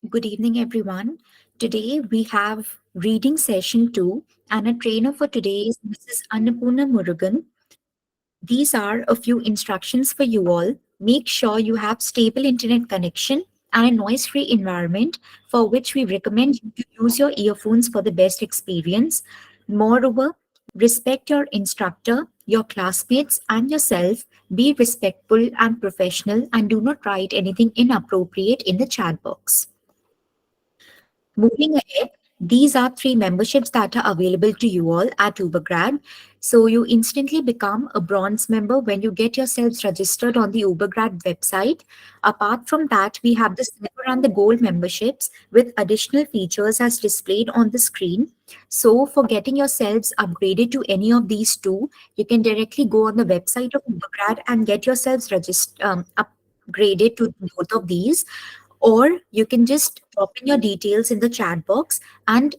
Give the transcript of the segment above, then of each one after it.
Good evening, everyone. Today we have reading session 2, and a trainer for today is Mrs. Annapurna Murugan. These are a few instructions for you all. Make sure you have stable internet connection and a noise-free environment, for which we recommend you to use your earphones for the best experience. Moreover, respect your instructor, your classmates, and yourself. Be respectful and professional, and do not write anything inappropriate in the chat box. Moving ahead, these are three memberships that are available to you all at Ubergrad. So you instantly become a bronze member when you get yourselves registered on the Ubergrad website. Apart from that, we have the silver and the gold memberships with additional features as displayed on the screen. So for getting yourselves upgraded to any of these two, you can directly go on the website of Ubergrad and get yourselves upgraded to both of these, or you can just drop in your details in the chat box and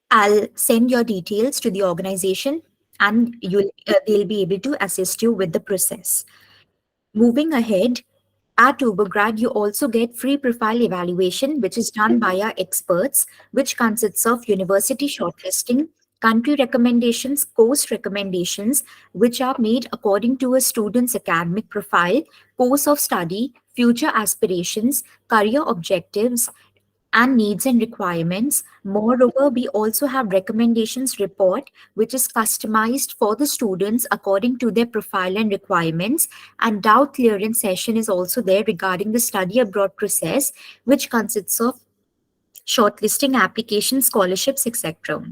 I'll send your details to the organization and they'll be able to assist you with the process. Moving ahead, at Ubergrad, you also get free profile evaluation, which is done by our experts, which consists of university shortlisting, country recommendations, course recommendations, which are made according to a student's academic profile, course of study, future aspirations, career objectives, and needs and requirements. Moreover, we also have recommendations report, which is customized for the students according to their profile and requirements. And doubt clearance session is also there regarding the study abroad process, which consists of shortlisting applications, scholarships, etc.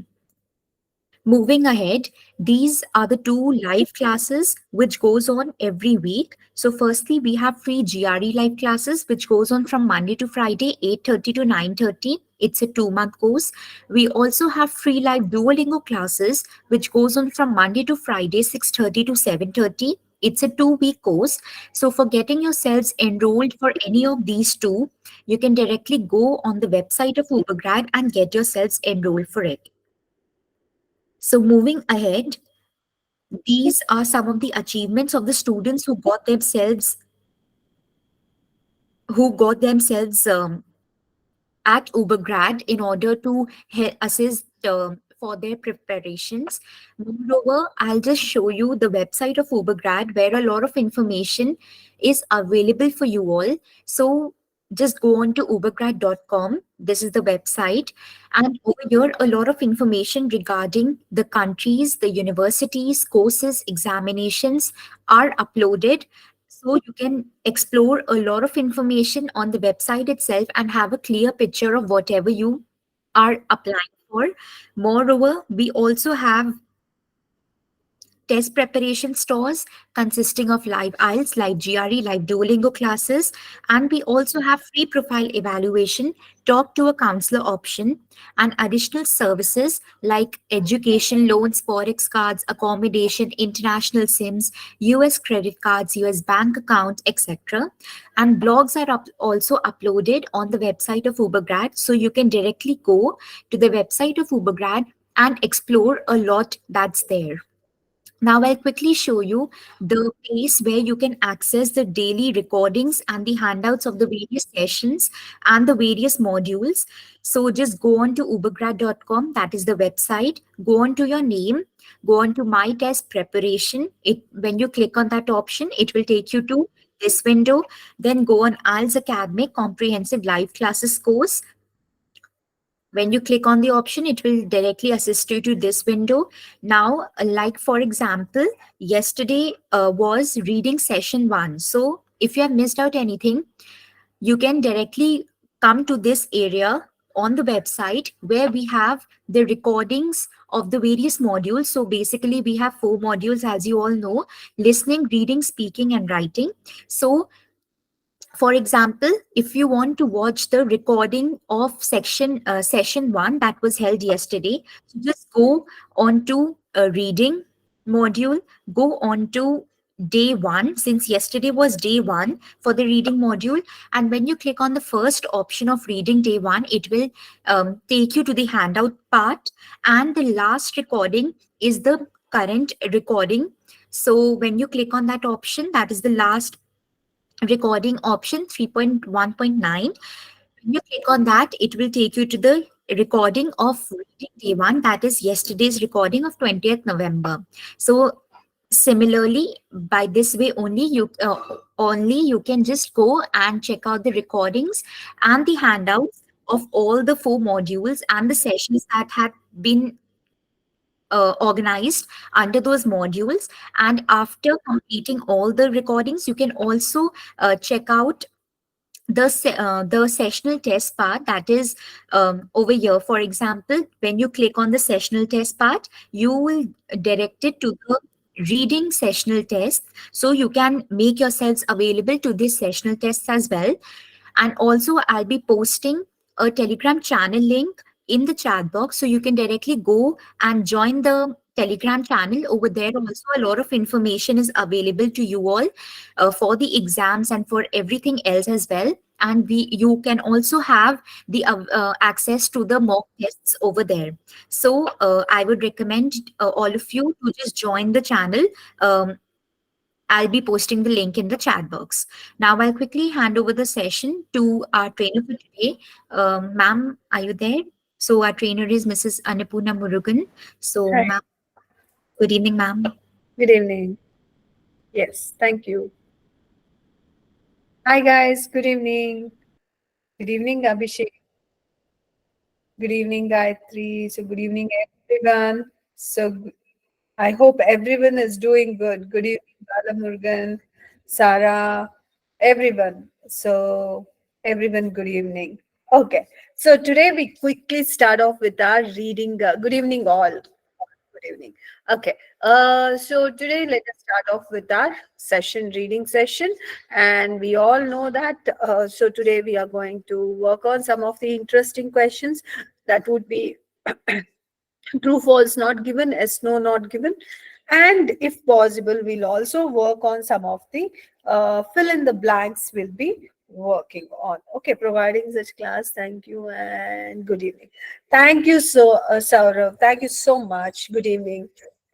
Moving ahead, these are the two live classes which goes on every week. So firstly, we have free GRE live classes which goes on from Monday to Friday, 8:30 to 9:30. It's a 2-month course. We also have free live Duolingo classes which goes on from Monday to Friday, 6:30 to 7:30. It's a 2-week course. So for getting yourselves enrolled for any of these two, you can directly go on the website of Ubergrad and get yourselves enrolled for it. So moving ahead, these are some of the achievements of the students who got themselves at Ubergrad in order to assist for their preparations. Moreover, I'll just show you the website of Ubergrad where a lot of information is available for you all. So just go on to ubergrad.com. This is the website. And over here, a lot of information regarding the countries, the universities, courses, examinations are uploaded, so you can explore a lot of information on the website itself and have a clear picture of whatever you are applying for. Moreover, we also have test preparation stores consisting of live IELTS, live GRE, live Duolingo classes, and we also have free profile evaluation, talk to a counselor option, and additional services like education loans, forex cards, accommodation, international SIMs, US credit cards, US bank account, etc. And blogs are also uploaded on the website of Ubergrad, so you can directly go to the website of Ubergrad and explore a lot that's there. Now I'll quickly show you the place where you can access the daily recordings and the handouts of the various sessions and the various modules. So just go on to ubergrad.com, that is the website. Go on to your name, go on to My Test Preparation. When you click on that option, it will take you to this window. Then go on IELTS Academic Comprehensive Live Classes course. When you click on the option, it will directly assist you to this window. Now, like for example, yesterday was reading session 1. So if you have missed out anything, you can directly come to this area on the website where we have the recordings of the various modules. So basically we have 4 modules, as you all know: listening, reading, speaking, and writing. So for example, if you want to watch the recording of session 1 that was held yesterday, so just go on to a reading module, go on to day 1, since yesterday was day 1 for the reading module. And when you click on the first option of reading day 1, it will take you to the handout part. And the last recording is the current recording. So when you click on that option, that is the last recording option 3.1.9. When you click on that, it will take you to the recording of reading day one, that is yesterday's recording of 20th November. So similarly, by this way only you can just go and check out the recordings and the handouts of all the four modules and the sessions that had been organized under those modules. And after completing all the recordings, you can also check out the sessional test part, that is over here. For example, when you click on the sessional test part, you will direct it to the reading sessional test, so you can make yourselves available to this sessional tests as well. And also, I'll be posting a Telegram channel link in the chat box, so you can directly go and join the Telegram channel. Over there also, a lot of information is available to you all for the exams and for everything else as well. And you can also have the access to the mock tests over there. So I would recommend all of you to just join the channel. I'll be posting the link in the chat box. Now, I'll quickly hand over the session to our trainer for today. Ma'am, are you there? So, our trainer is Mrs. Annapurna Murugan. So, Hi, ma'am, good evening, ma'am. good evening. Yes, thank you. Hi, guys. Good evening. Good evening, Abhishek. Good evening, Gayatri. So, good evening, everyone. I hope everyone is doing good. Good evening, Balamurgan, Sarah, everyone. Everyone, good evening. Okay, so today we quickly start off with our reading. Good evening, all. Good evening. Okay, so today let us start off with our reading session. And we all know that, so today we are going to work on some of the interesting questions that would be true false not given, yes no not given, and if possible we'll also work on some of the fill in the blanks we'll be working on. Okay, providing such class. Thank you and good evening. Thank you so Saurav, thank you so much. Good evening.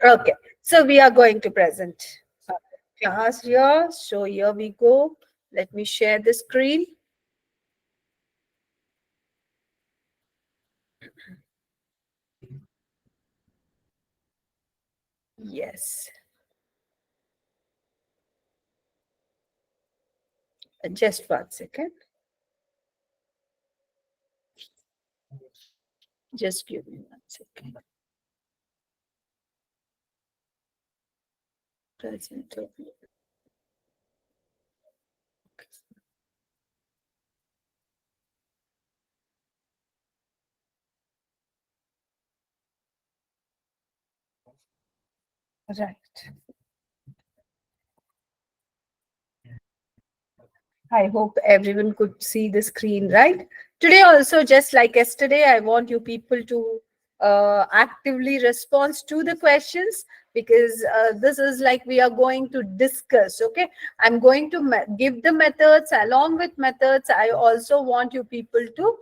Okay, so we are going to present our class here. So here we go. Let me share the screen. Yes, just 1 second. Just give me 1 second. Present. Right. I hope everyone could see the screen, right? Today, also, just like yesterday, I want you people to actively respond to the questions, because this is like we are going to discuss. Okay, I'm going to give the methods. Along with methods, I also want you people to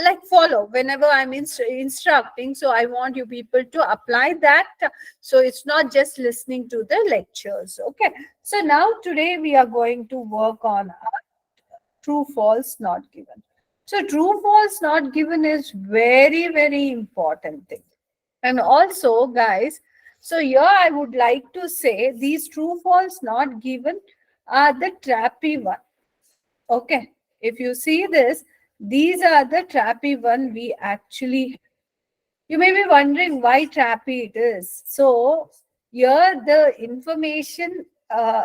like follow whenever I'm instructing. So I want you people to apply that. So it's not just listening to the lectures. Okay, so now today we are going to work on true false not given. So true false not given is very very important thing. And also, guys, so here I would like to say these true false not given are the trappy one. Okay, if you see this, these are the trappy one we actually. You may be wondering why trappy it is. So here the information,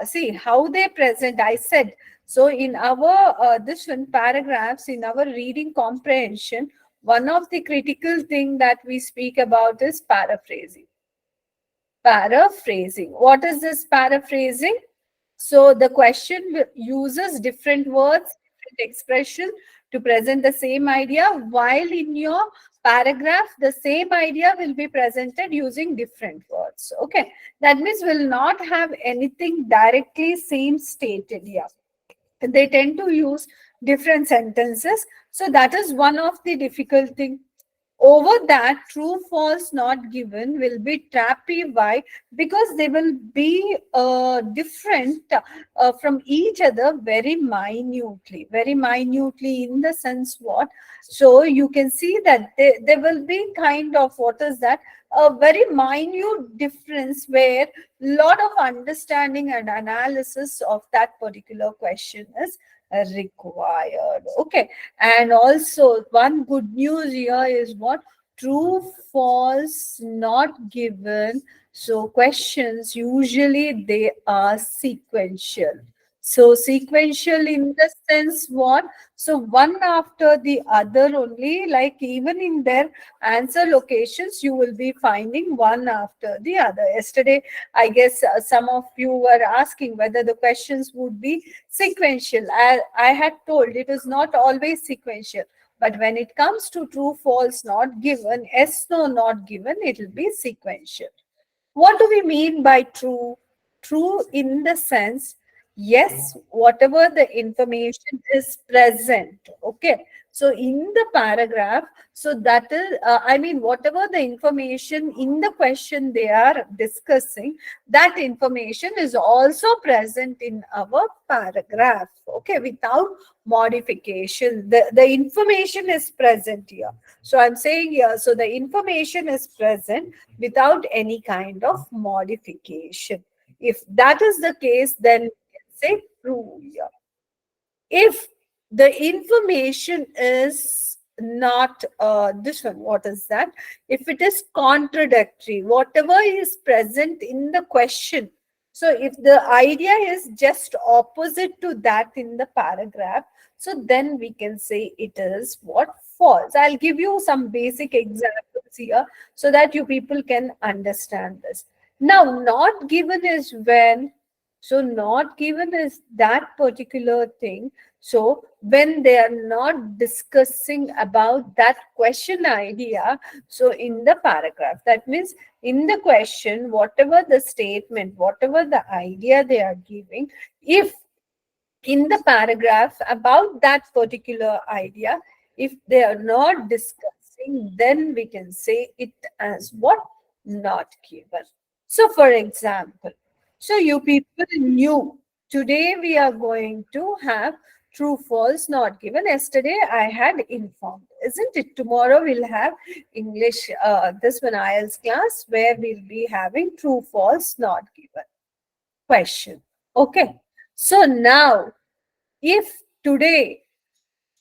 see how they present. I said, so in our this one paragraphs in our reading comprehension, one of the critical thing that we speak about is paraphrasing. Paraphrasing. What is this paraphrasing? So the question uses different words, different expression to present the same idea, while in your paragraph, the same idea will be presented using different words. Okay, that means will not have anything directly same stated here. They tend to use different sentences. So that is one of the difficult thing. Over that, true false not given will be trappy. Why? Because they will be different from each other very minutely in the sense what. So you can see that there will be kind of, what is that, a very minute difference where lot of understanding and analysis of that particular question is required. Okay. And also, one good news here is what? True, false, not given. So, questions usually they are sequential. So, sequential in the sense what? So, one after the other only, like even in their answer locations, you will be finding one after the other. Yesterday, I guess some of you were asking whether the questions would be sequential. I had told it is not always sequential, but when it comes to true, false, not given, yes, no, not given, it will be sequential. What do we mean by true? True in the sense, yes, whatever the information is present. Okay. So in the paragraph, so that is, I mean, whatever the information in the question they are discussing, that information is also present in our paragraph. Okay. Without modification, the information is present here. So I'm saying here, so the information is present without any kind of modification. If that is the case, then we can say true here. If the information is not this one, what is that? If it is contradictory, whatever is present in the question, so if the idea is just opposite to that in the paragraph, so then we can say it is what? False. I'll give you some basic examples here so that you people can understand this. Now, not given is when, so not given is that particular thing. So when they are not discussing about that question idea, so in the paragraph, that means in the question, whatever the statement, whatever the idea they are giving, if in the paragraph about that particular idea, if they are not discussing, then we can say it as what? Not given. So, for example, so you people knew today we are going to have true, false, not given. Yesterday I had informed, isn't it? Tomorrow we'll have English, this one IELTS class where we'll be having true, false, not given question. Okay. So now, if today,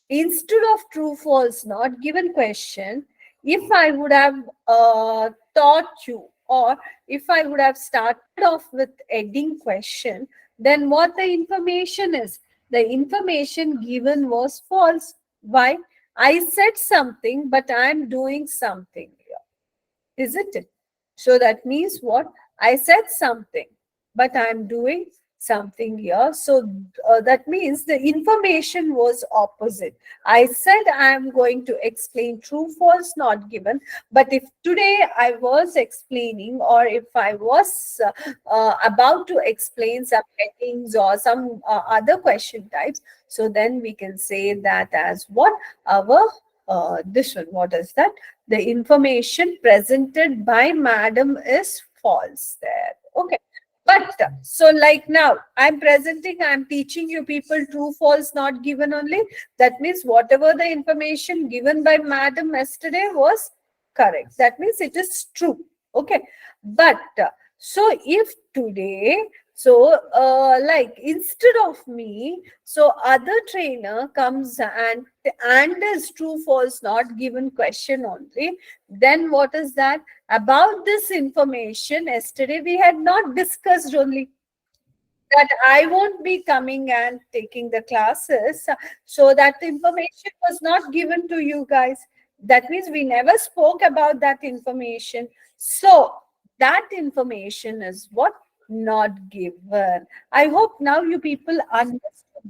instead of true, false, not given question, if I would have taught you, or if I would have started off with heading question, then what the information is? The information given was false. Why? I said something, but I am doing something here, isn't it? So that means what? I said something, but I'm doing something here. So that means the information was opposite. I said I am going to explain true, false, not given. But if today I was explaining, or if I was about to explain some headings or some other question types, so then we can say that as what? Our this one, what is that? The information presented by madam is false there. Okay. But so like now I'm presenting, I'm teaching you people true, false, not given only. That means whatever the information given by madam yesterday was correct. That means it is true. Okay. But so if today, so like instead of me, so other trainer comes and is true, false, not given question only, then what is that? About this information, yesterday we had not discussed only that I won't be coming and taking the classes. So that information was not given to you guys. That means we never spoke about that information. So that information is what? Not given. I hope now you people understood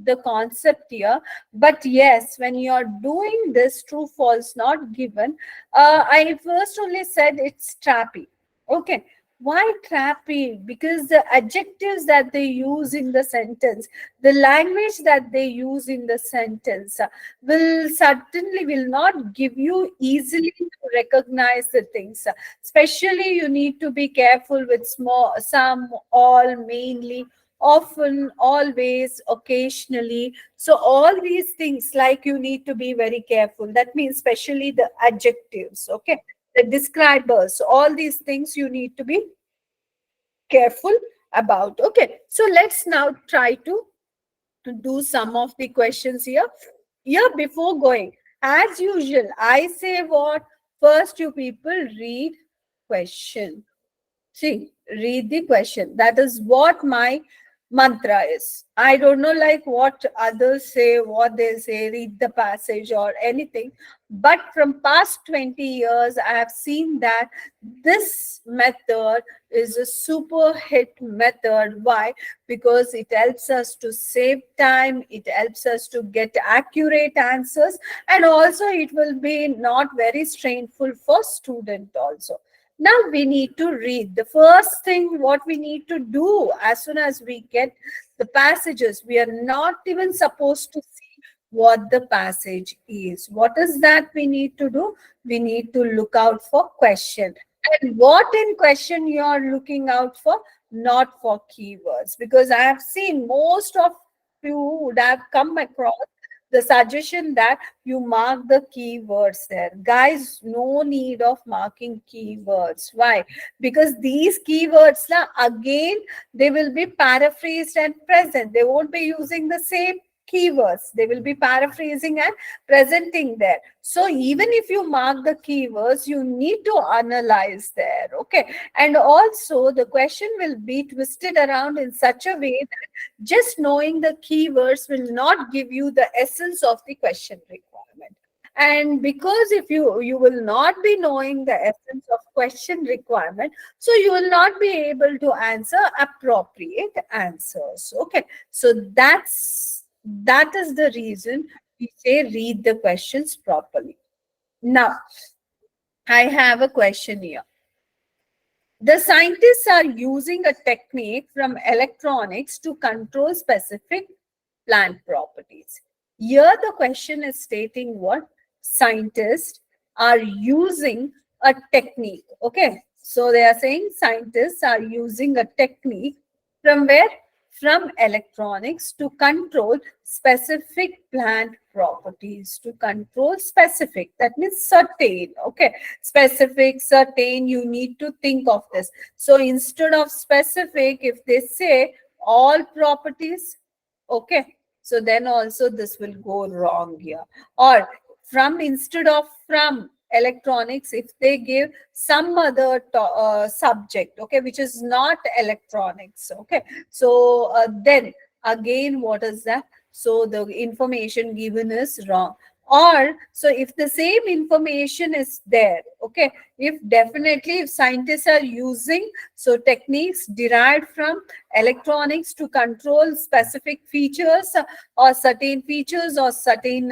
the concept here. But yes, when you are doing this true, false, not given, I first only said it's trappy. Okay. Why crappy? Because the adjectives that they use in the sentence, the language that they use in the sentence will certainly will not give you easily to recognize the things. Especially you need to be careful with small, some, all, mainly, often, always, occasionally. So all these things, like, you need to be very careful. That means especially the adjectives, okay, the describers, all these things you need to be careful about. Okay, so let's now try to do some of the questions here. Here, before going, as usual, I say what? First, you people read question. See, read the question. That is what my mantra is. I don't know like what others say, what they say, read the passage or anything. But from past 20 years, I have seen that this method is a super hit method. Why? Because it helps us to save time, it helps us to get accurate answers, and also it will be not very strainful for student also. Now we need to read. The first thing what we need to do as soon as we get the passages, we are not even supposed to see what the passage is. What is that we need to do? We need to look out for question. And what in question you are looking out for? Not for keywords. Because I have seen most of you would have come across the suggestion that you mark the keywords there. Guys, no need of marking keywords. Why? Because these keywords, now again, they will be paraphrased and present. They won't be using the same keywords. They will be paraphrasing and presenting there. So even if you mark the keywords, you need to analyze there. Okay. And also the question will be twisted around in such a way that just knowing the keywords will not give you the essence of the question requirement. And because if you will not be knowing the essence of question requirement, so you will not be able to answer appropriate answers. Okay, so that is the reason we say read the questions properly. Now I have a question here. The scientists are using a technique from electronics to control specific plant properties. Here, the question is stating what? Scientists are using a technique. Okay, so they are saying scientists are using a technique from where? From electronics to control specific plant properties. To control specific, that means certain. Okay, specific, certain, you need to think of this. So instead of specific, if they say all properties, okay, so then also this will go wrong here. Or from, instead of from electronics, if they give some other subject, okay, which is not electronics, okay, so then again, what is that? So the information given is wrong. Or so if the same information is there, okay, if definitely if scientists are using so techniques derived from electronics to control specific features or certain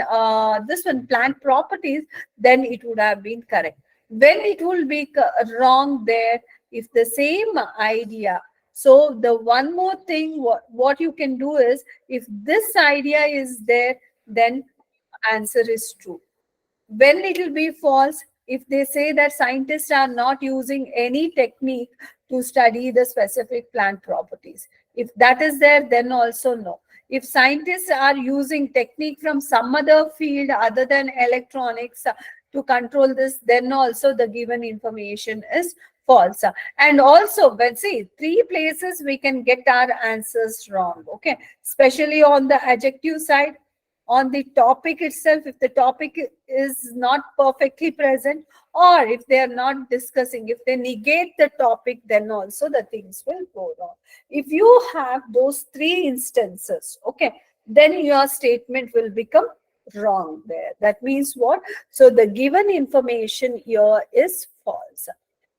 this one plant properties, then it would have been correct. When it will be wrong there, if the same idea, so the one more thing what you can do is, if this idea is there, then answer is true. When it will be false, if they say that scientists are not using any technique to study the specific plant properties, if that is there, then also no. If scientists are using technique from some other field other than electronics to control this, then also the given information is false. And also, let's see, three places we can get our answers wrong. Okay, especially on the adjective side, on the topic itself, if the topic is not perfectly present, or if they are not discussing, if they negate the topic, then also the things will go wrong. If you have those three instances, okay, then your statement will become wrong there. That means what? So the given information here is false.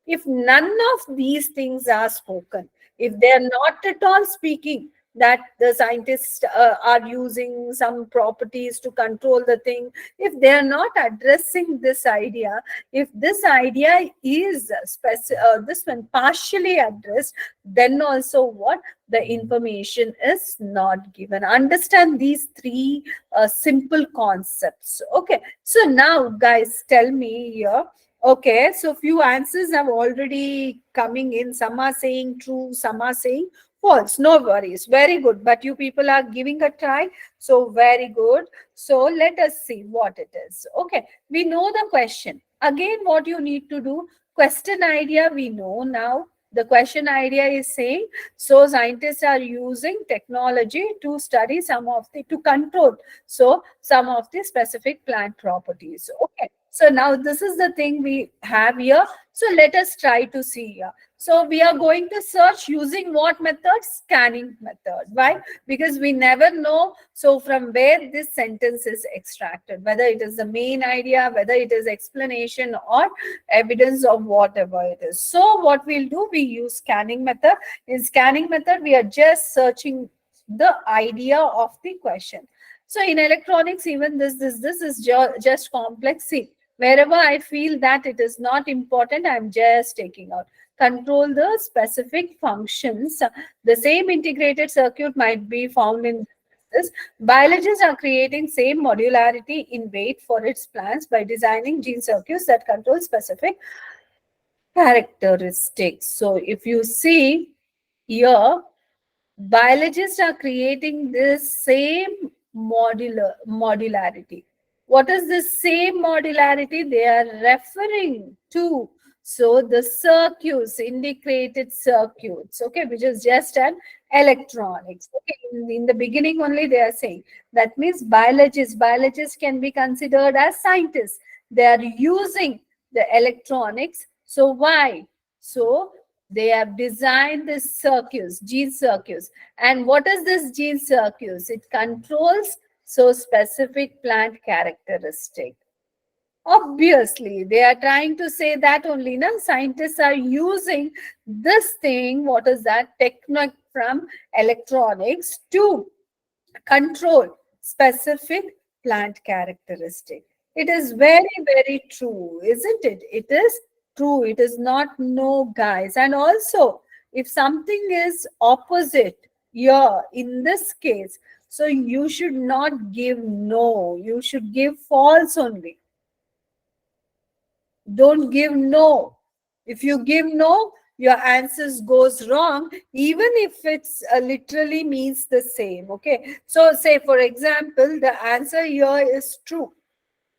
If none of these things are spoken, if they are not at all speaking, that the scientists are using some properties to control the thing. If they are not addressing this idea, if this idea is this one partially addressed, then also what, the information is not given. Understand these three simple concepts. Okay, so now guys, tell me here. Okay, so few answers have already coming in. Some are saying true, some are saying false. No worries. Very good. But you people are giving a try. So very good. So let us see what it is. Okay, we know the question. Again, what you need to do, question idea we know now. The question idea is saying, so scientists are using technology to study some of the, to control, so some of the specific plant properties. Okay, so now this is the thing we have here. So let us try to see here. So we are going to search using what method? Scanning method. Why? Because we never know, so from where this sentence is extracted, whether it is the main idea, whether it is explanation or evidence of whatever it is. So what we'll do, we use scanning method. In scanning method, we are just searching the idea of the question. So in electronics, even this is just complex. See, wherever I feel that it is not important, I'm just taking out. Control the specific functions. The same integrated circuit might be found in this. Biologists are creating same modularity in weight for its plants by designing gene circuits that control specific characteristics. So if you see here, biologists are creating this same modularity. What is this same modularity? They are referring to, so the circuits, integrated circuits, okay, which is just an electronics. Okay, in the beginning only they are saying, that means biologists can be considered as scientists. They are using the electronics. So why? So they have designed this circuits, gene circuits. And what is this gene circuits? It controls so specific plant characteristic. Obviously, they are trying to say that only. Now, scientists are using this thing, what is that? Technique from electronics to control specific plant characteristic. It is very, very true, isn't it? It is true. It is not no, guys. And also, if something is opposite here in this case, so you should not give no, you should give false only. Don't give no. If you give no, your answers goes wrong, even if it's literally means the same. Okay, so say for example, the answer here is true,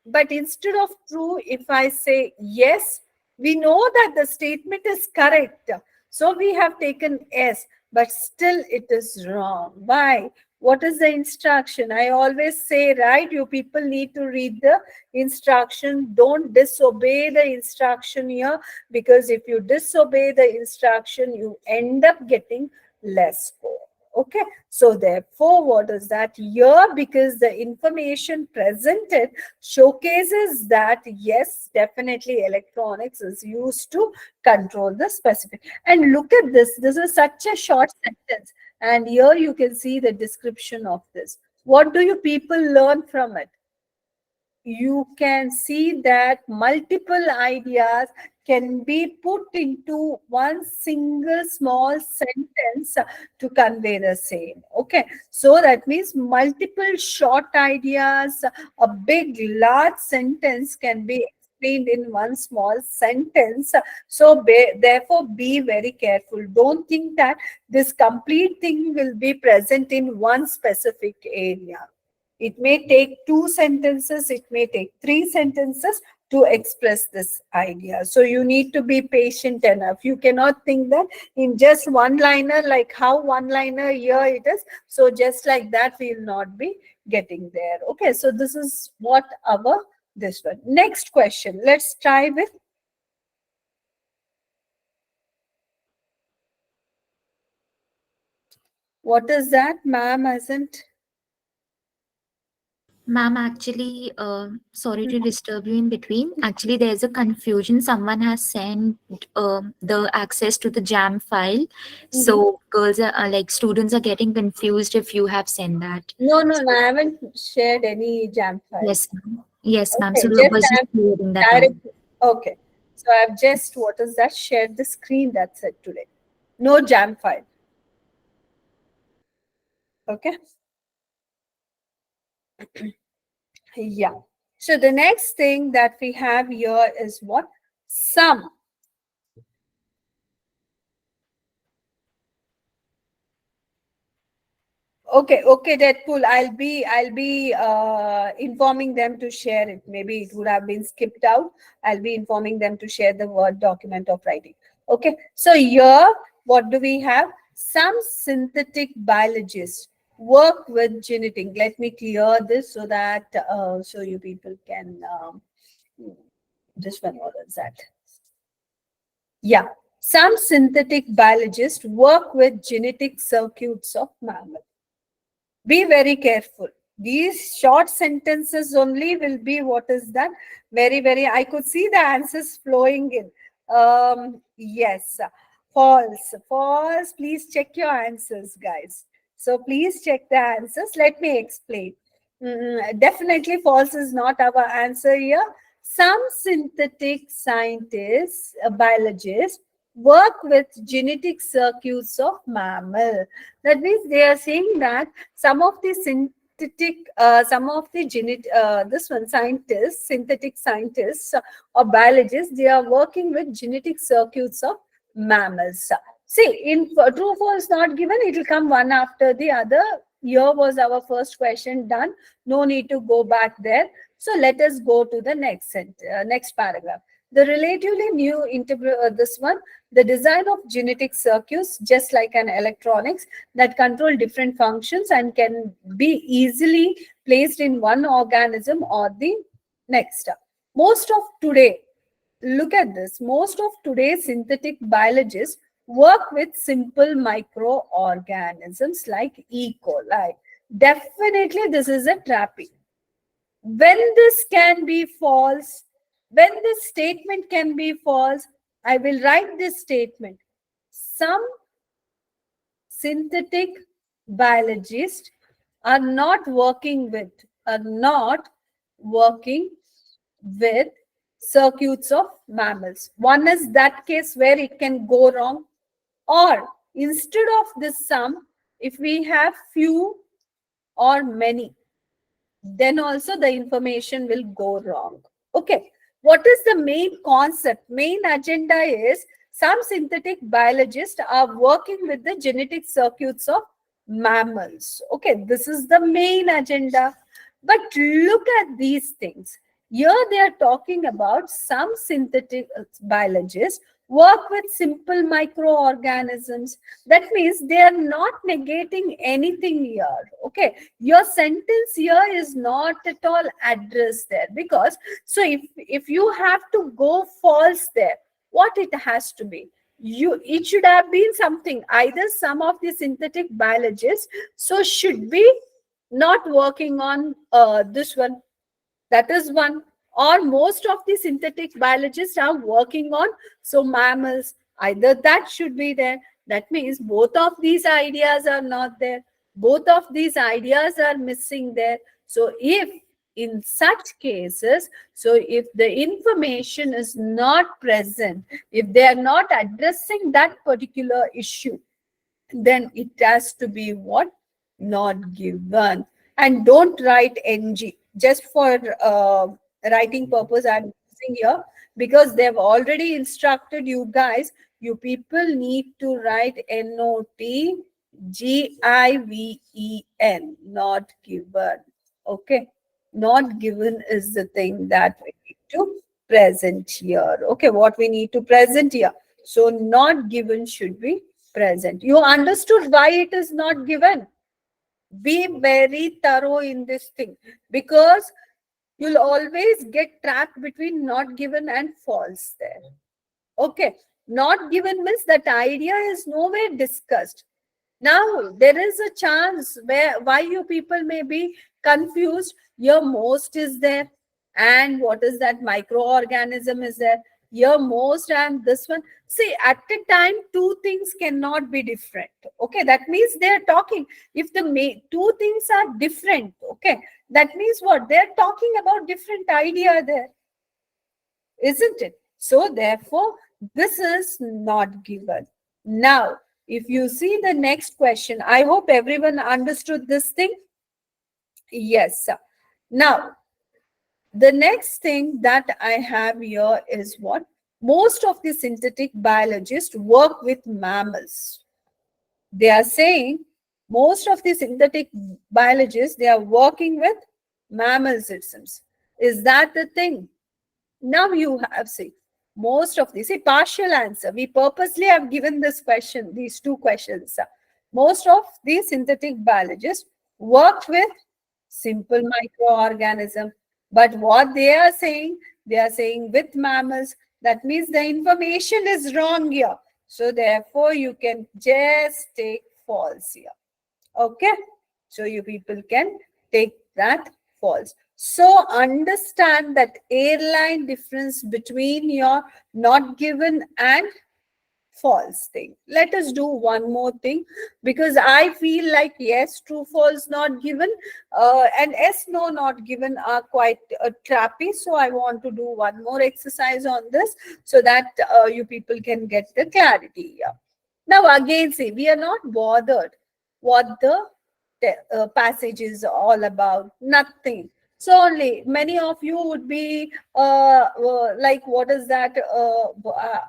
but instead of true, if I say yes, we know that the statement is correct. So we have taken S, but still it is wrong. Why? What is the instruction? I always say, right, you people need to read the instruction. Don't disobey the instruction here, because if you disobey the instruction, you end up getting less score. Okay, so therefore, what is that here? Because the information presented showcases that yes, definitely electronics is used to control the specific. And look at this. This is such a short sentence. And here you can see the description of this. What do you people learn from it? You can see that multiple ideas can be put into one single small sentence to convey the same. Okay, so that means multiple short ideas, a big large sentence can be explained in one small sentence. So therefore be very careful. Don't think that this complete thing will be present in one specific area. It may take two sentences, it may take three sentences to express this idea. So you need to be patient enough. You cannot think that in just one liner, like how one liner here it is. So just like that, we'll not be getting there. Okay, so this is what our this one. Next question. Let's try with what is that, ma'am? Hasn't Ma'am, actually, sorry to disturb you in between. Actually, there's a confusion. Someone has sent the access to the jam file. Mhm. So, girls are like, students are getting confused if you have sent that. No, no, no, I haven't shared any jam file. Yes, ma'am. Yes, ma'am. So, Okay, I just was just I'm clearing that out. direct. Okay, so I've just, what is that? Shared the screen, that's it today. No jam file. Okay, yeah. So the next thing that we have here is what? Sum. Okay, okay, Deadpool. I'll be informing them to share it. Maybe it would have been skipped out. I'll be informing them to share the Word document of writing. Okay, so here what do we have? Some synthetic biologists work with genetic. Let me clear this so that so you people can this one, what is that? Yeah. Some synthetic biologists work with genetic circuits of mammals. Be very careful. These short sentences only will be, what is that? Very, very, I could see the answers flowing in. Yes, false, false. Please check your answers, guys. So please check the answers. Let me explain. Definitely false is not our answer here. Some synthetic scientists, biologists, work with genetic circuits of mammal. That means they are saying that some of the synthetic, some of the this one scientists, synthetic scientists or biologists, they are working with genetic circuits of mammals. See, in true false not given, it will come one after the other. Here was our first question done. No need to go back there. So let us go to the next paragraph. The relatively new this one, the design of genetic circuits, just like an electronics, that control different functions and can be easily placed in one organism or the next. Most of today, look at this, most of today's synthetic biologists work with simple microorganisms like E. coli. Definitely, this is a trapping. When this can be false, when this statement can be false, I will write this statement. Some synthetic biologists are not working with are not working with circuits of mammals. One is that case where it can go wrong, or instead of this sum, if we have few or many, then also the information will go wrong. Okay. What is the main concept? Main agenda is some synthetic biologists are working with the genetic circuits of mammals. Okay, this is the main agenda. But look at these things. Here they are talking about some synthetic biologists work with simple microorganisms. That means they are not negating anything here. Okay, your sentence here is not at all addressed there, because so if you have to go false there, what it has to be, you it should have been something, either some of the synthetic biologists so should be not working on this one, that is one, or most of the synthetic biologists are working on so mammals, either that should be there. That means both of these ideas are not there, both of these ideas are missing there. So if in such cases, so if the information is not present, if they are not addressing that particular issue, then it has to be what? Not given. And don't write ng, just for writing purpose I'm using here, because they've already instructed you guys, you people need to write not given, not given. Okay, not given is the thing that we need to present here. Okay, what we need to present here, so not given should be present. You understood why it is not given? Be very thorough in this thing, because you'll always get trapped between not given and false there. Okay, not given means that idea is nowhere discussed. Now there is a chance where why you people may be confused, your most is there. And what is that? Microorganism is there. Your most and this one. See, at a time, two things cannot be different. Okay, that means they are talking. If the two things are different, okay, that means what? They're talking about different idea there, isn't it? So therefore, this is not given. Now, if you see the next question, I hope everyone understood this thing. Yes. Now, the next thing that I have here is what? Most of the synthetic biologists work with mammals. They are saying most of the synthetic biologists, they are working with mammal systems. Is that the thing? Now you have, see, most of these, see, partial answer. We purposely have given this question, these two questions. Most of the synthetic biologists work with simple microorganism. But what they are saying with mammals. That means the information is wrong here. So therefore, you can just take false here. Okay. So you people can take that false. So understand that airline difference between your not given and false thing. Let us do one more thing, because I feel like yes, true, false, not given, and yes, no, not given are quite trappy. So I want to do one more exercise on this so that you people can get the clarity here. Now again, see, we are not bothered what the passage is all about. Nothing. So only many of you would be like, what is that?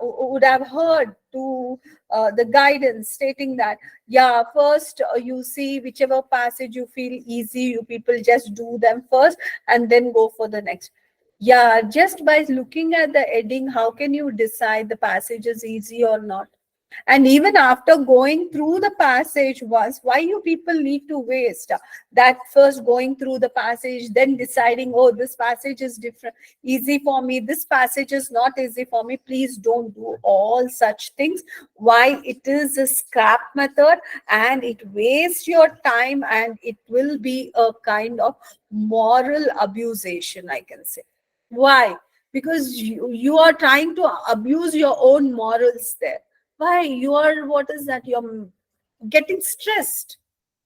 Would have heard to the guidance stating that, yeah, first you see whichever passage you feel easy, you people just do them first and then go for the next. Yeah, just by looking at the heading, how can you decide the passage is easy or not? And even after going through the passage once, why you people need to waste that first going through the passage, then deciding, oh, this passage is different, easy for me, this passage is not easy for me. Please don't do all such things. Why? It is a scrap method and it wastes your time and it will be a kind of moral abusation, I can say. Why? Because you are trying to abuse your own morals there. Why? You are, what is that? You're getting stressed.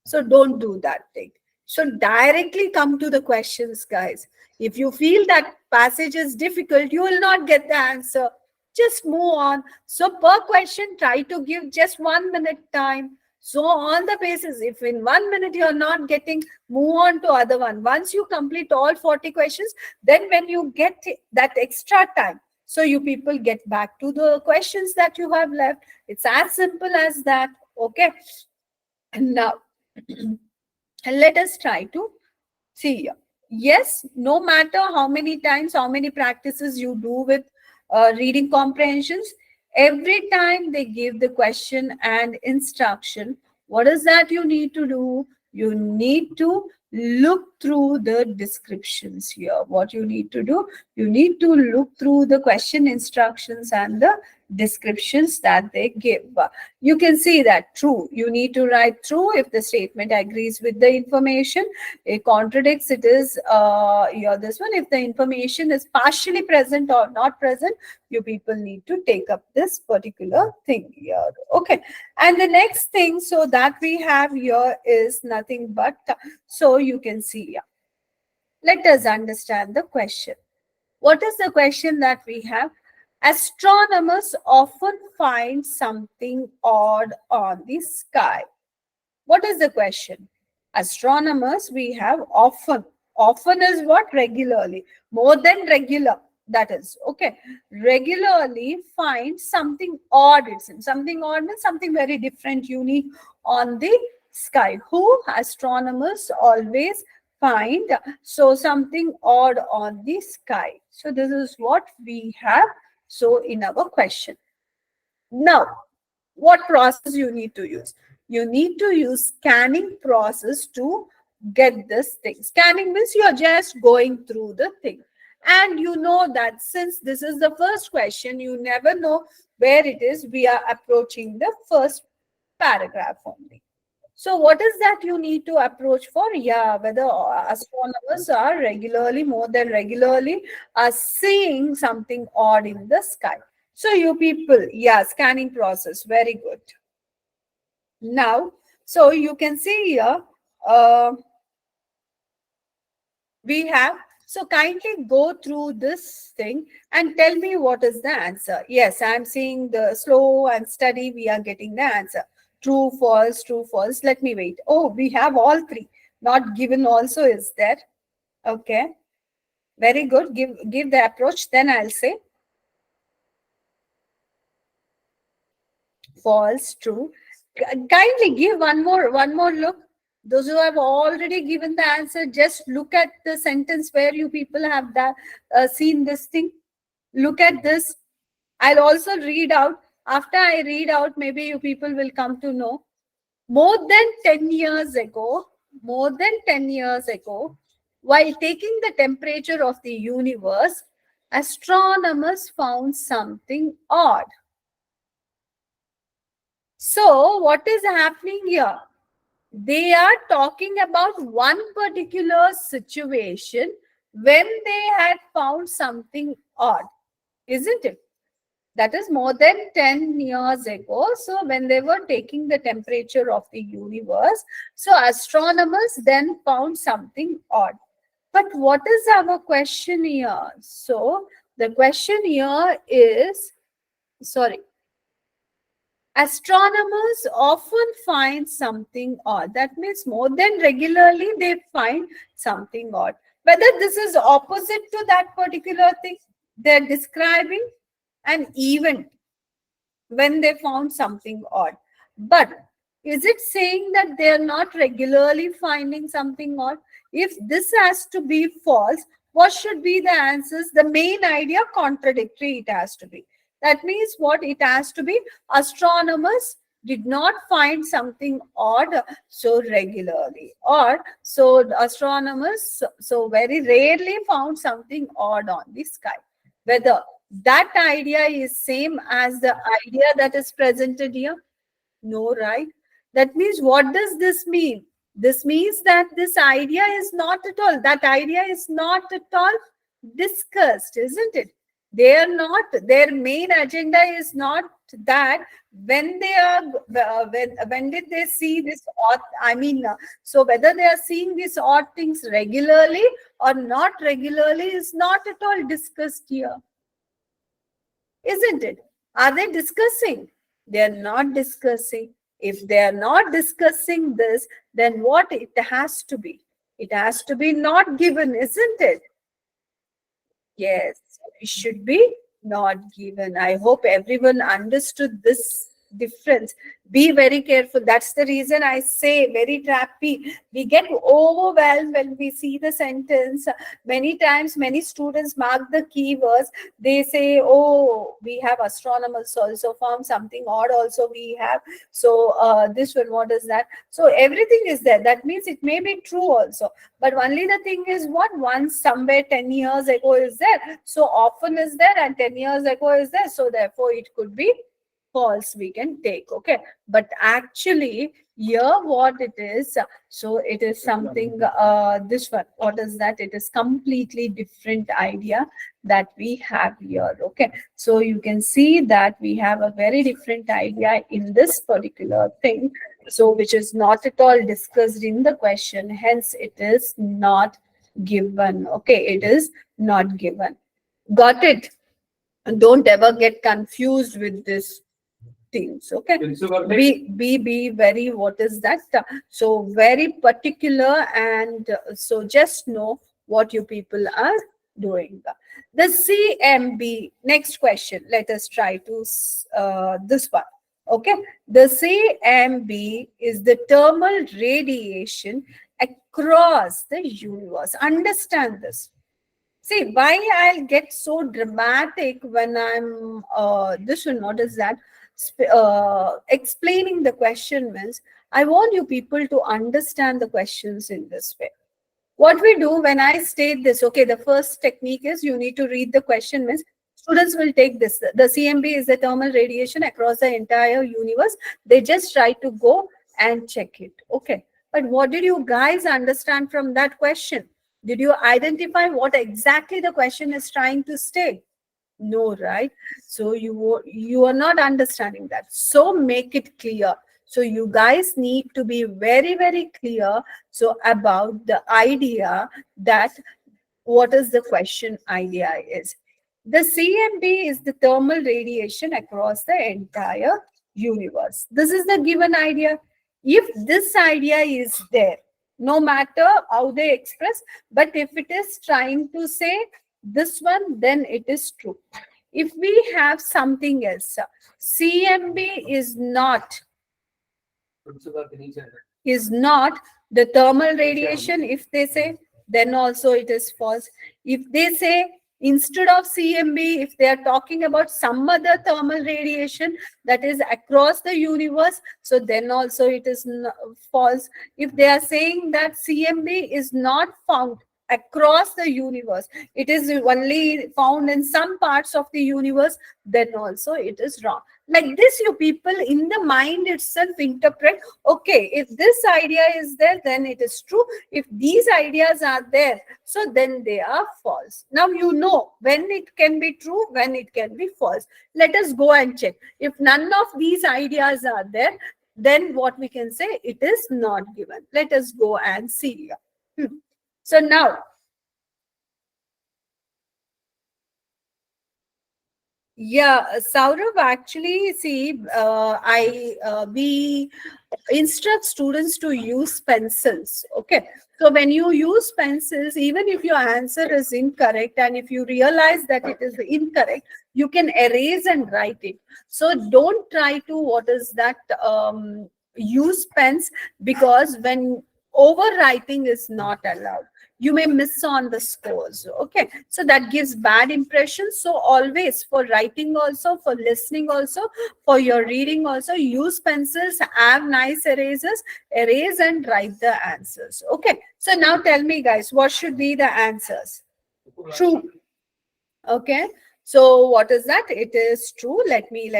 So don't do that thing. So directly come to the questions, guys. If you feel that passage is difficult, you will not get the answer. Just move on. So per question, try to give just 1 minute time. So on the basis, if in 1 minute you're not getting, move on to other one. Once you complete all 40 questions, then when you get that extra time, so you people get back to the questions that you have left. It's as simple as that. Okay. And now, let us try to see here. Yes, no matter how many times, how many practices you do with reading comprehensions, every time they give the question and instruction, what is that you need to do? You need to look through the descriptions here. What you need to do? You need to look through the question instructions and the descriptions that they give. You can see that true. You need to write true if the statement agrees with the information. It contradicts, it is this one. If the information is partially present or not present, you people need to take up this particular thing here. Okay. And the next thing, so that we have here is nothing but, so you can see here. Let us understand the question. What is the question that we have? Astronomers often find something odd on the sky. What is the question? Astronomers, we have often. Often is what? Regularly. More than regular. That is, okay. Regularly find something odd. It's something odd means something very different, unique on the sky. Who? Astronomers always find so something odd on the sky. So this is what we have so in our question. Now, what process you need to use? You need to use scanning process to get this thing. Scanning means you are just going through the thing. And you know that since this is the first question, you never know where it is. We are approaching the first paragraph only. So what is that you need to approach for? Yeah, whether astronomers are regularly, more than regularly, are seeing something odd in the sky. So you people, yeah, scanning process, very good. Now, so you can see here, uh, we have, so kindly go through this thing and tell me what is the answer. Yes, I'm seeing the slow and steady, we are getting the answer. True, false, true, false. Let me wait. Oh, we have all three. Not given also is there. Okay, very good. Give the approach, then I'll say false, true. Kindly give one more look. Those who have already given the answer, just look at the sentence where you people have that seen this thing. Look at this. I'll also read out. After I read out, maybe you people will come to know. More than 10 years ago, more than 10 years ago, while taking the temperature of the universe, astronomers found something odd. So, what is happening here? They are talking about one particular situation when they had found something odd, isn't it? That is more than 10 years ago. So, when they were taking the temperature of the universe, so astronomers then found something odd. But what is our question here? So, the question here is, sorry, astronomers often find something odd. That means more than regularly they find something odd. Whether this is opposite to that particular thing, they're describing an event when they found something odd. But is it saying that they are not regularly finding something odd? If this has to be false, what should be the answers? The main idea contradictory it has to be. That means what it has to be? Astronomers did not find something odd so regularly, or so astronomers so very rarely found something odd on the sky. Whether that idea is same as the idea that is presented here? No, right? That means what does this mean? This means that this idea is not at all, that idea is not at all discussed, isn't it? They are not, their main agenda is not that. When they are, when did they see this odd, I mean, so whether they are seeing these odd things regularly or not regularly is not at all discussed here, isn't it? Are they discussing? They are not discussing. If they are not discussing this, then what it has to be? It has to be not given, isn't it? Yes, it should be not given. I hope everyone understood this difference. Be very careful. That's the reason I say very trappy. We get overwhelmed when we see the sentence. Many times, many students mark the keywords. They say, oh, we have astronomers also found something odd also we have. So this one, what is that? So everything is there. That means it may be true also. But only the thing is what once somewhere 10 years ago is there. So often is there and 10 years ago is there. So therefore it could be false we can take. Okay. But actually here what it is, so it is something, this one, what is that? It is completely different idea that we have here. Okay. So you can see that we have a very different idea in this particular thing. So which is not at all discussed in the question, hence it is not given. Okay, it is not given. Got it? Don't ever get confused with this things. Okay, be very, what is that, so very particular, and so just know what you people are doing. The CMB, next question, let us try to this one. Okay, the CMB is the thermal radiation across the universe. Understand this. See, why I'll get so dramatic when I'm this one, what is that? Explaining the question means I want you people to understand the questions in this way. What we do when I state this, okay, the first technique is you need to read the question means students will take this. The CMB is the thermal radiation across the entire universe. They just try to go and check it. Okay. But what did you guys understand from that question? Did you identify what exactly the question is trying to state? No, right? So you are not understanding that. So make it clear. So you guys need to be very, very clear so about the idea that what is the question idea is. The CMB is the thermal radiation across the entire universe. This is the given idea. If this idea is there, no matter how they express, but if it is trying to say this one, then it is true. If we have something else, CMB is not the thermal radiation. If they say, then also it is false. If they say instead of CMB, if they are talking about some other thermal radiation that is across the universe, so then also it is false. If they are saying that CMB is not found across the universe, it is only found in some parts of the universe, then also it is wrong. Like this, you people in the mind itself interpret, okay, if this idea is there, then it is true. If these ideas are there, so then they are false. Now you know when it can be true, when it can be false. Let us go and check. If none of these ideas are there, then what we can say, it is not given. Let us go and see here. So now, yeah, Saurav, actually, see, we instruct students to use pencils. Okay. So when you use pencils, even if your answer is incorrect and if you realize that it is incorrect, you can erase and write it. So don't try to, what is that, use pens, because when overwriting is not allowed, you may miss on the scores. Okay, so that gives bad impressions. So always, for writing also, for listening also, for your reading also, use pencils, have nice erasers, erase and write the answers. Okay, so now tell me guys, what should be the answers? True. Okay, so what is that? It is true. Let me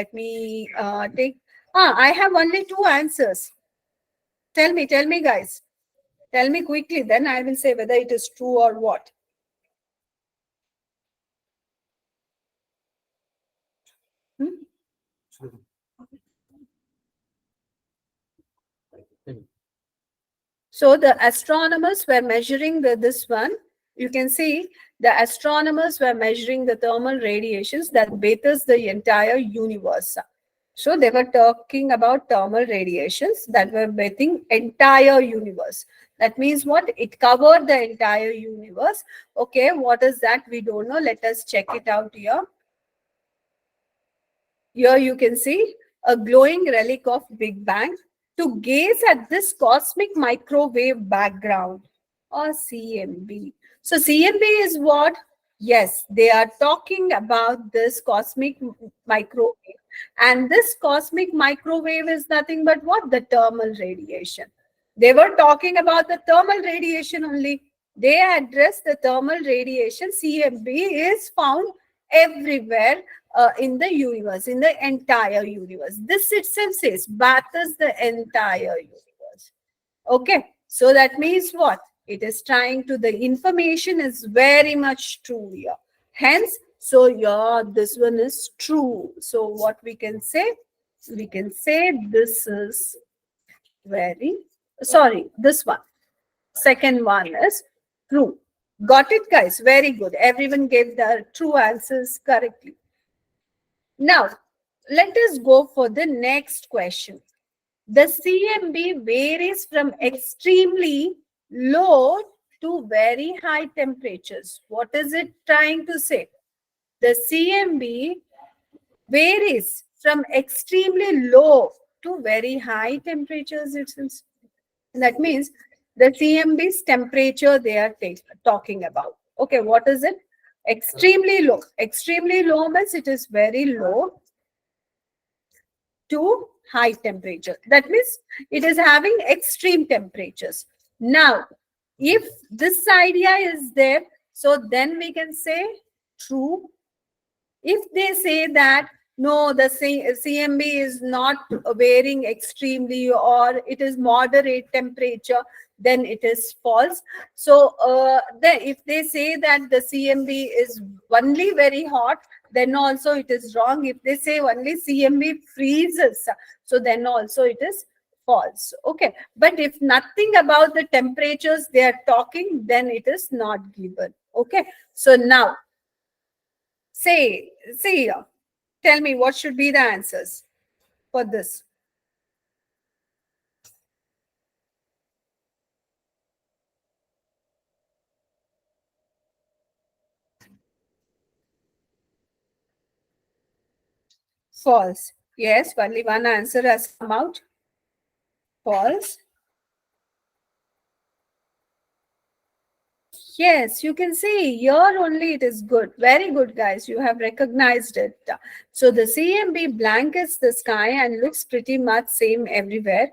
take, I have only two answers. Tell me guys, tell me quickly, then I will say whether it is true or what. Hmm? So the astronomers were measuring this one. You can see the astronomers were measuring the thermal radiations that bathers the entire universe. So they were talking about thermal radiations that were bathing entire universe. That means what? It covered the entire universe. Okay, what is that? We don't know. Let us check it out here. Here you can see a glowing relic of Big Bang to gaze at this cosmic microwave background, or CMB. So CMB is what? Yes, they are talking about this cosmic microwave. And this cosmic microwave is nothing but what? The thermal radiation. They were talking about the thermal radiation only. They addressed the thermal radiation. CMB is found everywhere in the universe, in the entire universe. This itself says bathers the entire universe. Okay, so that means what? It is trying to, the information is very much true here. Hence, so yeah, this one is true. So what we can say? We can say this is very, sorry, this one. Second one is true. Got it, guys? Very good. Everyone gave the true answers correctly. Now, let us go for the next question. The CMB varies from extremely low to very high temperatures. What is it trying to say? The CMB varies from extremely low to very high temperatures. That means the CMB's temperature they are talking about. Okay, what is it? Extremely low. Extremely low means it is very low to high temperature. That means it is having extreme temperatures. Now, if this idea is there, so then we can say true. If they say that No, the CMB is not varying extremely, or it is moderate temperature, then it is false. So then if they say that the CMB is only very hot, then also it is wrong. If they say only CMB freezes, so then also it is false. Okay, but if nothing about the temperatures they are talking, then it is not given. Okay, so now say, see here. Tell me what should be the answers for this. False. Yes, only one answer has come out. False. Yes, you can see here only it is good. Very good, guys. You have recognized it. So the CMB blankets the sky and looks pretty much same everywhere,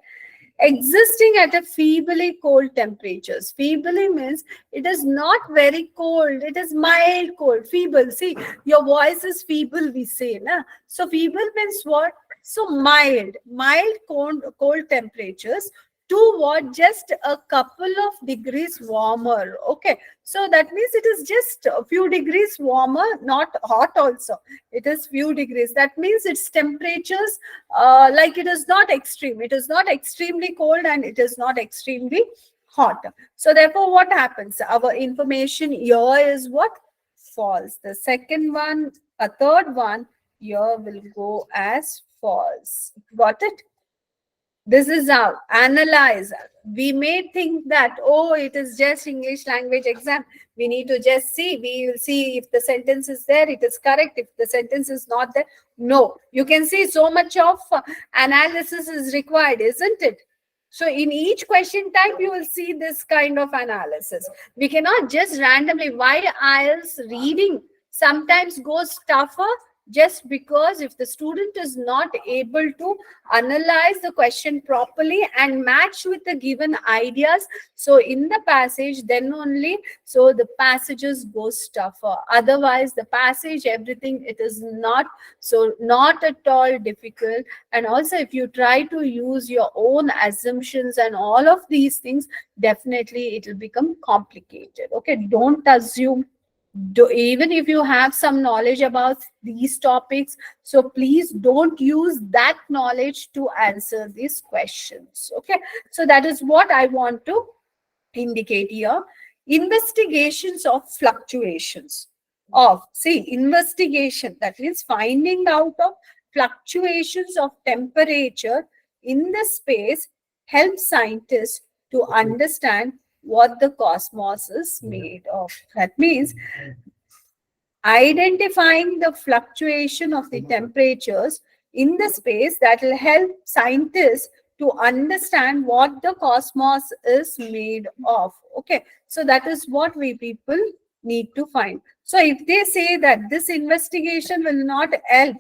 existing at a feebly cold temperatures. Feebly means it is not very cold, it is mild cold. Feeble, see, your voice is feeble, we say, na? So feeble means what? So mild cold temperatures to what? Just a couple of degrees warmer. Okay, so that means it is just a few degrees warmer, not hot also. It is few degrees. That means its temperatures, like it is not extreme. It is not extremely cold and it is not extremely hot. So therefore, what happens? Our information here is what? False. The second one, a third one here will go as false. Got it? This is how analyze. We may think that, oh, it is just English language exam. We need to just see. We will see if the sentence is there, it is correct. If the sentence is not there, no. You can see so much of analysis is required, isn't it? So in each question type, you will see this kind of analysis. We cannot just randomly, why IELTS reading sometimes goes tougher, just because if the student is not able to analyze the question properly and match with the given ideas, so in the passage, then only, so the passages goes tougher. Otherwise the passage, everything, it is not, so not at all difficult. And also if you try to use your own assumptions and all of these things, definitely it will become complicated. Okay, don't assume. Even if you have some knowledge about these topics, so please don't use that knowledge to answer these questions. Okay, so that is what I want to indicate here. Investigations of fluctuations of, see, investigation, that means finding out of fluctuations of temperature in the space, helps scientists to understand what the cosmos is made of. That means identifying the fluctuation of the temperatures in the space, that will help scientists to understand what the cosmos is made of. Okay, so that is what we people need to find. So if they say that this investigation will not help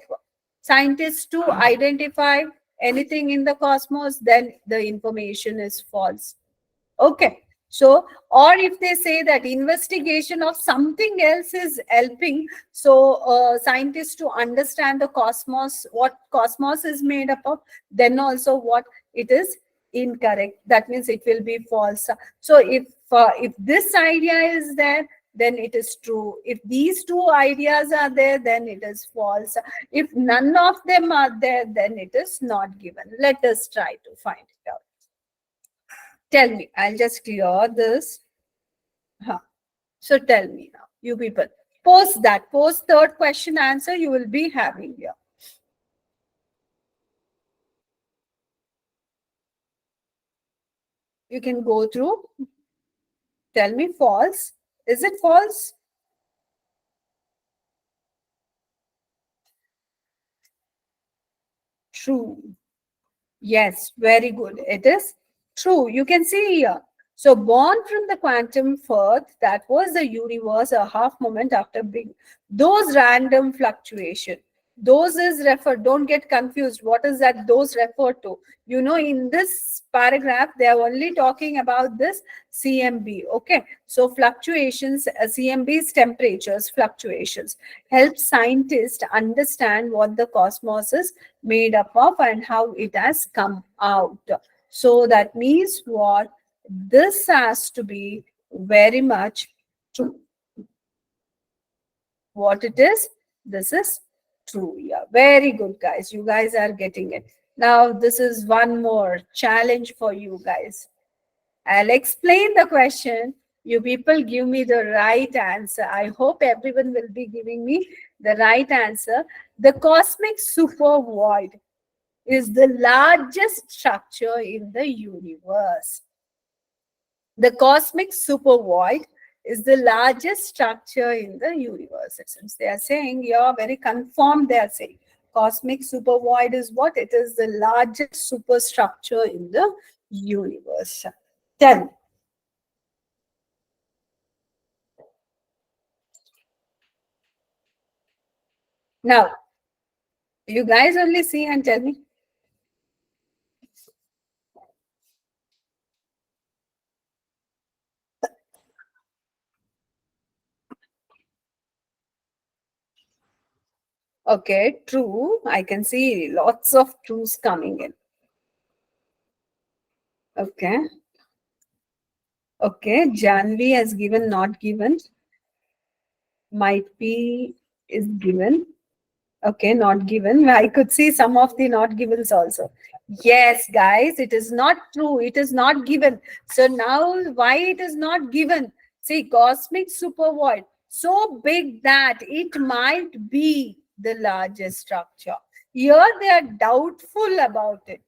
scientists to identify anything in the cosmos, then the information is false. Okay, so, or if they say that investigation of something else is helping, so scientists to understand the cosmos, what cosmos is made up of, then also what? It is incorrect. That means it will be false. So if this idea is there, then it is true. If these two ideas are there, then it is false. If none of them are there, then it is not given. Let us try to find it out. Tell me, I'll just clear this. Huh. So tell me now, you people. Post that. Post third question answer you will be having here. You can go through. Tell me false. Is it false? True. Yes, very good. It is true. You can see here. So born from the quantum fourth, that was the universe a half moment after Big. Those random fluctuation. Those is refer. Don't get confused. What is that those refer to? You know, in this paragraph, they are only talking about this CMB. Okay. So fluctuations, CMB's temperatures fluctuations help scientists understand what the cosmos is made up of and how it has come out. So that means what? This has to be very much true. What it is? This is true. Yeah, very good, guys. You guys are getting it. Now, this is one more challenge for you guys. I'll explain the question. You people give me the right answer. I hope everyone will be giving me the right answer. The cosmic super void is the largest structure in the universe. The cosmic supervoid is the largest structure in the universe. Since they are saying, you're very confirmed, they are saying cosmic supervoid is what? It is the largest superstructure in the universe. Tell me. Now, you guys only see and tell me. Okay, true. I can see lots of truths coming in. Okay. Okay. Janvi has given, not given. Might be is given. Okay, not given. I could see some of the not givens also. Yes, guys, it is not true. It is not given. So now, why it is not given? See, cosmic supervoid, so big that it might be the largest structure. Here they are doubtful about it.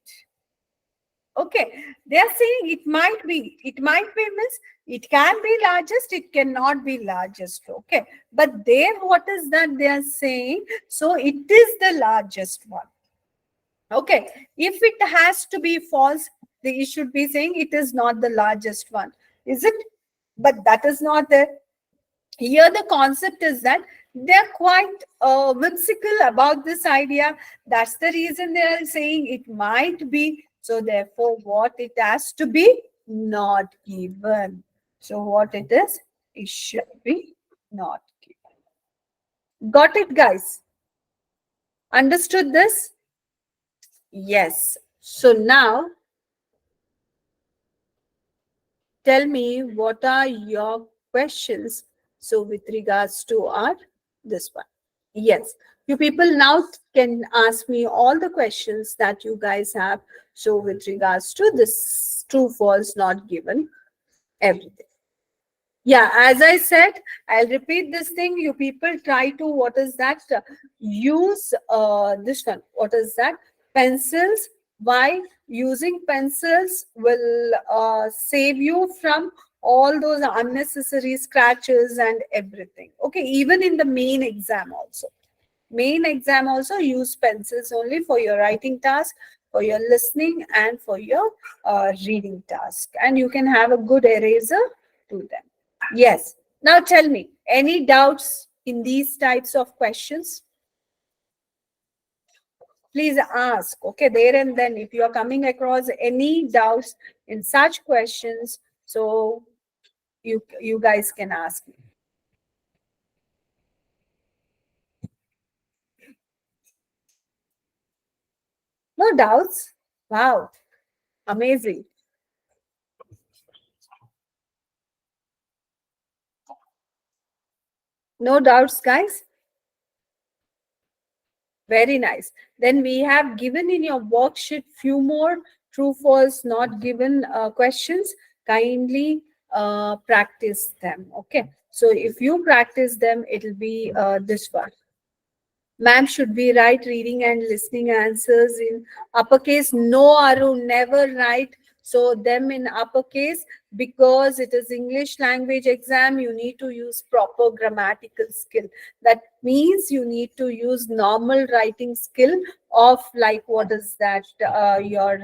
Okay, they are saying it might be. It might be means it can be largest, it cannot be largest. Okay, but there, what is that they are saying? So it is the largest one. Okay, if it has to be false, they should be saying it is not the largest one. Is it? But that is not there. Here the concept is that they're quite whimsical about this idea. That's the reason they are saying it might be. So therefore, what it has to be? Not given. So what it is? It should be not given. Got it, guys? Understood this? Yes. So now tell me, what are your questions? So with regards to our this one. Yes, you people now can ask me all the questions that you guys have. So with regards to this true, false, not given, everything. Yeah, as I said, I'll repeat this thing. You people try to, what is that? Use this one. What is that? Pencils. Why? Using pencils will save you from all those unnecessary scratches and everything. Okay, even in the main exam also. Main exam also use pencils only for your writing task, for your listening, and for your reading task. And you can have a good eraser to them. Yes. Now tell me, any doubts in these types of questions? Please ask. Okay, there and then, if you are coming across any doubts in such questions, so you guys can ask me. No doubts? Wow, amazing. No doubts, guys? Very nice. Then we have given in your worksheet few more true, false, not given questions. Kindly practice them. Okay. So if you practice them, it'll be this one. Ma'am, should we write reading and listening answers in uppercase? No, Arun, never write. So them in uppercase, because it is English language exam, you need to use proper grammatical skill. That means you need to use normal writing skill of, like, what is that, your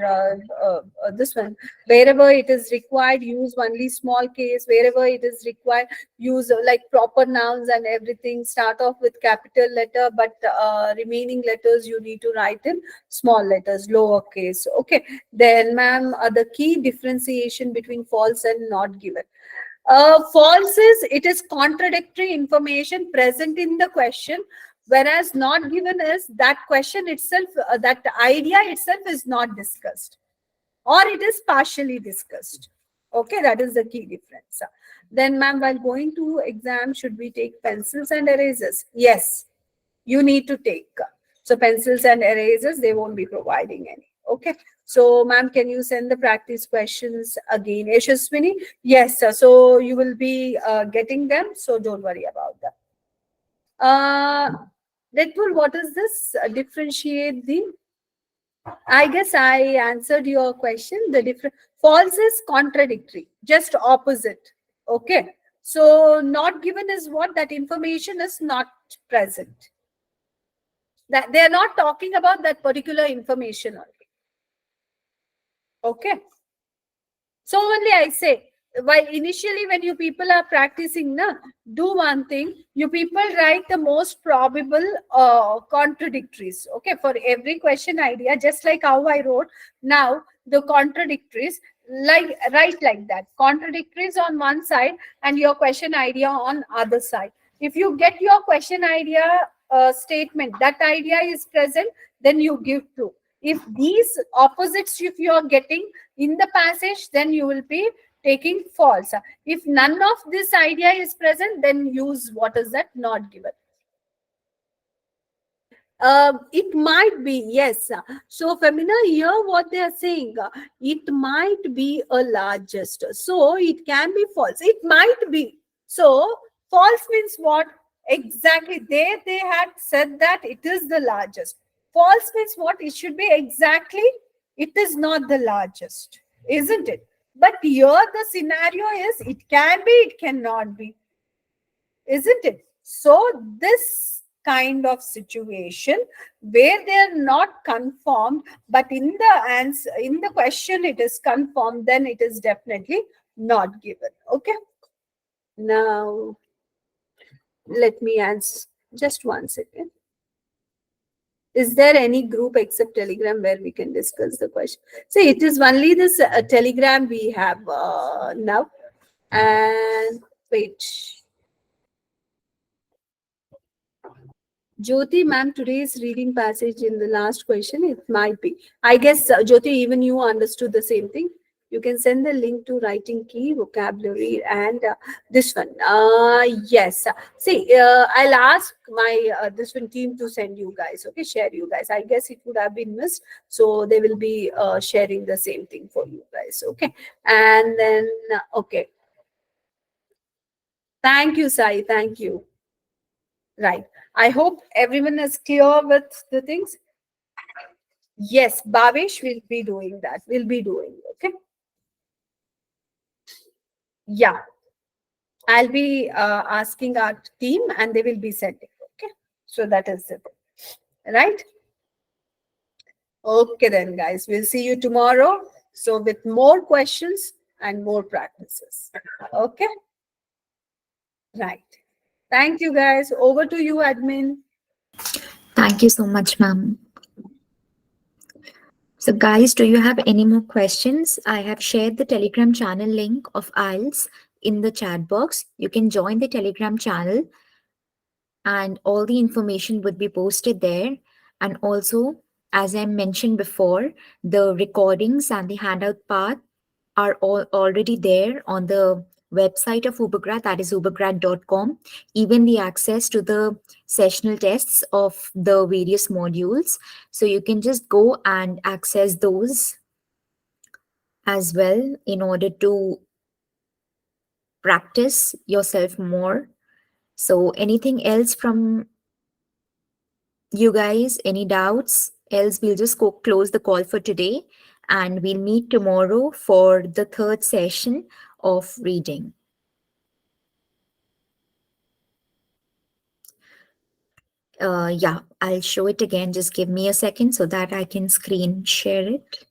this one, wherever it is required, use only small case. Wherever it is required, use like proper nouns and everything, start off with capital letter, but remaining letters you need to write in small letters, lower case. Okay. Then, ma'am, the key differentiation between false and not given. False is, it is contradictory information present in the question, whereas not given is that question itself, that idea itself is not discussed, or it is partially discussed. Okay, that is the key difference. Then, ma'am, while going to exam, should we take pencils and erasers? Yes, you need to take. So pencils and erasers, they won't be providing any. Okay. So, ma'am, can you send the practice questions again? Yashaswini? Yes, sir. So you will be getting them. So don't worry about that. Deadpool, what is this? Differentiate the. I guess I answered your question. The different false is contradictory, just opposite. Okay. So not given is what? That information is not present, that they are not talking about that particular information only. Okay. So only I say, while initially when you people are practicing, na, do one thing, you people write the most probable contradictories. Okay, for every question idea, just like how I wrote now, the contradictories, like write like that. Contradictories on one side and your question idea on other side. If you get your question idea statement, that idea is present, then you give true. If these opposites, if you are getting in the passage, then you will be taking false. If none of this idea is present, then use what is that, not given. It might be, yes. So Femina, here what they are saying, it might be a largest, so it can be false, it might be. So false means what? Exactly, they had said that it is the largest. False means what? It should be exactly, it is not the largest, isn't it? But here the scenario is, it can be, it cannot be, isn't it? So this kind of situation where they are not confirmed, but in the answer, in the question it is confirmed, then it is definitely not given. Okay. Now let me answer. Just one second. Is there any group except Telegram where we can discuss the question? See, it is only this Telegram we have now. And wait. Jyoti, ma'am, today's reading passage in the last question, it might be. I guess, Jyoti, even you understood the same thing. You can send the link to writing key, vocabulary, and this one. Yes. See, I'll ask my this one team to send you guys. Okay, share you guys. I guess it would have been missed, so they will be sharing the same thing for you guys. Okay, and then okay. Thank you, Sai. Thank you. Right. I hope everyone is clear with the things. Yes, Bhavesh will be doing that. Will be doing. Okay. Yeah. I'll be asking our team and they will be sending. Okay. So that is it. Right. Okay, then, guys. We'll see you tomorrow. So with more questions and more practices. Okay. Right. Thank you, guys. Over to you, admin. Thank you so much, ma'am. So, guys, do you have any more questions? I have shared the Telegram channel link of IELTS in the chat box. You can join the Telegram channel, and all the information would be posted there. And also, as I mentioned before, the recordings and the handout part are all already there on the website of Ubergrad, that is ubergrad.com. Even the access to the sessional tests of the various modules. So you can just go and access those as well in order to practice yourself more. So anything else from you guys? Any doubts? Else we'll just go close the call for today and we'll meet tomorrow for the third session of reading. Yeah, I'll show it again. Just give me a second so that I can screen share it.